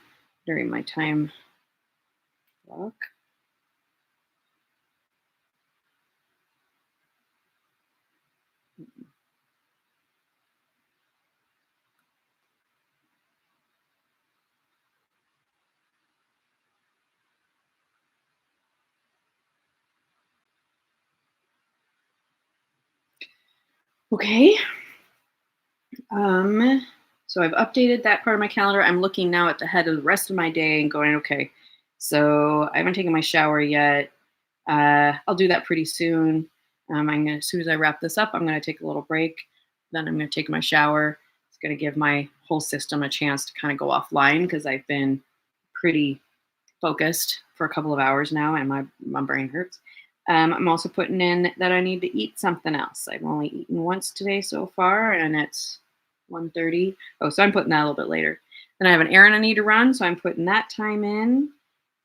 during my time block. Okay. So I've updated that part of my calendar. I'm looking now at the head of the rest of my day and going, okay, so I haven't taken my shower yet. I'll do that pretty soon. As soon as I wrap this up, I'm gonna take a little break. Then I'm gonna take my shower. It's gonna give my whole system a chance to kind of go offline because I've been pretty focused for a couple of hours now, and my brain hurts. I'm also putting in that I need to eat something else. I've only eaten once today so far, and it's 1:30. Oh, so I'm putting that a little bit later. Then I have an errand I need to run, so I'm putting that time in.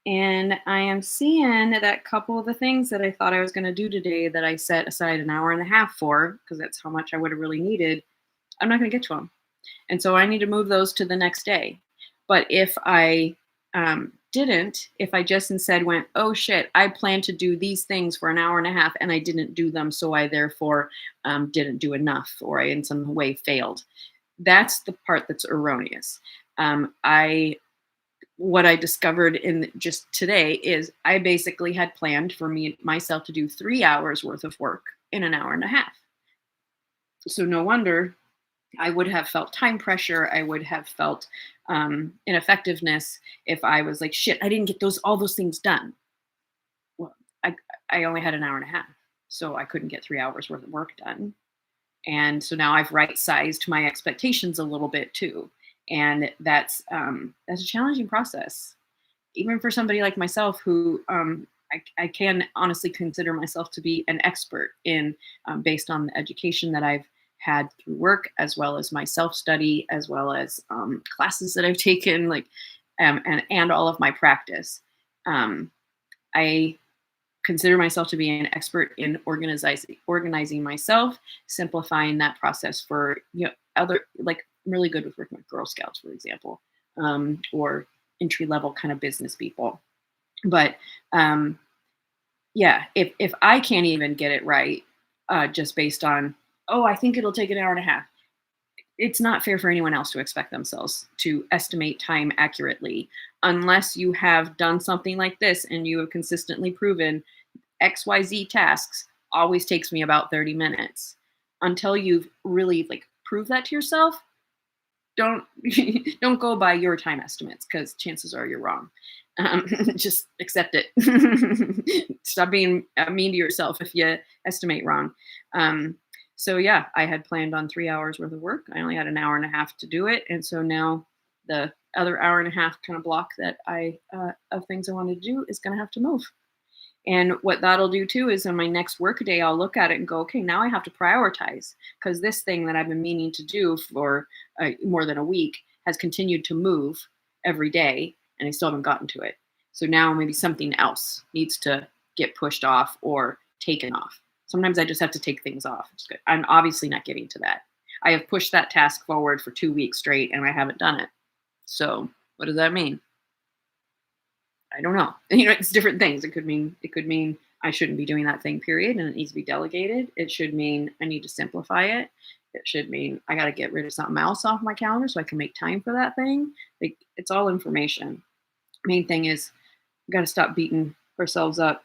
And I am seeing that couple of the things that I thought I was going to do today that I set aside an hour and a half for, because that's how much I would have really needed, I'm not going to get to them. And so I need to move those to the next day. But if I didn't, if I just instead went, oh shit, I planned to do these things for an hour and a half and I didn't do them, so I therefore didn't do enough, or I in some way failed. That's the part that's erroneous. I What I discovered in just today is I basically had planned for myself to do 3 hours worth of work in an hour and a half. So no wonder I would have felt time pressure. I would have felt ineffectiveness if I was like, shit, I didn't get all those things done. Well, I only had an hour and a half, so I couldn't get 3 hours worth of work done. And so now I've right sized my expectations a little bit too, and that's a challenging process, even for somebody like myself who I can honestly consider myself to be an expert in, based on the education that I've had through work, as well as my self study, as well as classes that I've taken, like and all of my practice. I consider myself to be an expert in organizing myself, simplifying that process for other, like I'm really good with working with Girl Scouts, for example, or entry level kind of business people. But yeah, if I can't even get it right, just based on, oh, I think it'll take an hour and a half, it's not fair for anyone else to expect themselves to estimate time accurately unless you have done something like this and you have consistently proven XYZ tasks always takes me about 30 minutes. Until you've really like proved that to yourself, don't don't go by your time estimates, because chances are you're wrong. Just accept it. Stop being mean to yourself if you estimate wrong. So yeah, I had planned on 3 hours worth of work. I only had an hour and a half to do it, and so now the other hour and a half kind of block that I of things I wanted to do is going to have to move. And what that'll do too is on my next work day, I'll look at it and go, okay, now I have to prioritize, because this thing that I've been meaning to do for more than a week has continued to move every day and I still haven't gotten to it. So now maybe something else needs to get pushed off or taken off. Sometimes I just have to take things off. It's good. I'm obviously not getting to that. I have pushed that task forward for 2 weeks straight and I haven't done it. So what does that mean? I don't know. It's different things. It could mean I shouldn't be doing that thing, period, and it needs to be delegated. It should mean I need to simplify it. It should mean I got to get rid of something else off my calendar so I can make time for that thing. Like, it's all information. Main thing is we got to stop beating ourselves up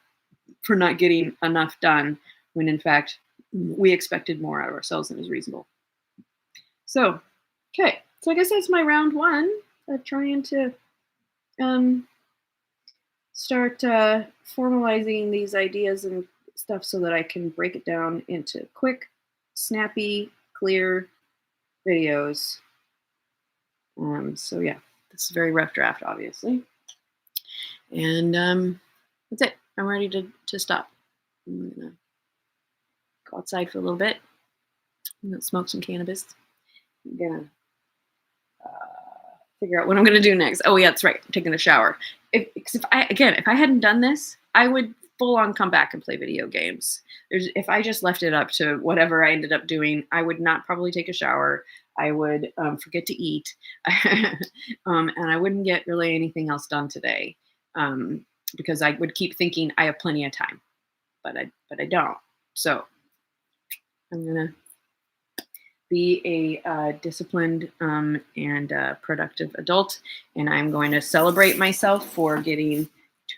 for not getting enough done when in fact we expected more out of ourselves than is reasonable. So, okay. So I guess that's my round one of trying to um, start formalizing these ideas and stuff so that I can break it down into quick, snappy, clear videos. So yeah, this is a very rough draft, obviously. And that's it. I'm ready to stop. I'm gonna go outside for a little bit. I'm gonna smoke some cannabis. I'm gonna figure out what I'm gonna do next. Oh yeah, that's right. I'm taking a shower. If I hadn't done this, I would full on come back and play video games. If I just left it up to whatever I ended up doing, I would not probably take a shower. I would forget to eat, and I wouldn't get really anything else done today, because I would keep thinking I have plenty of time, but I don't. So I'm gonna be a disciplined and productive adult, and I'm going to celebrate myself for getting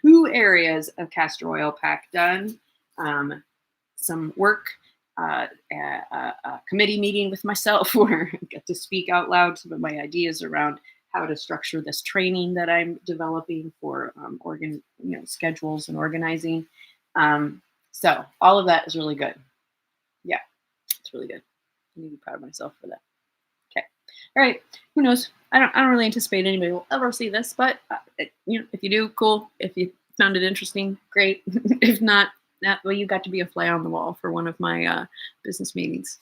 2 areas of castor oil pack done, some work, committee meeting with myself where I get to speak out loud some of my ideas around how to structure this training that I'm developing for schedules and organizing. So all of that is really good. Yeah, it's really good. I'm really proud of myself for that. Okay. All right. Who knows? I don't really anticipate anybody will ever see this, but if you do, cool. If you found it interesting, great. If not, well, you got to be a fly on the wall for one of my business meetings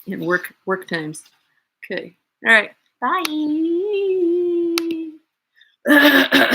and work times. Okay. All right. Bye.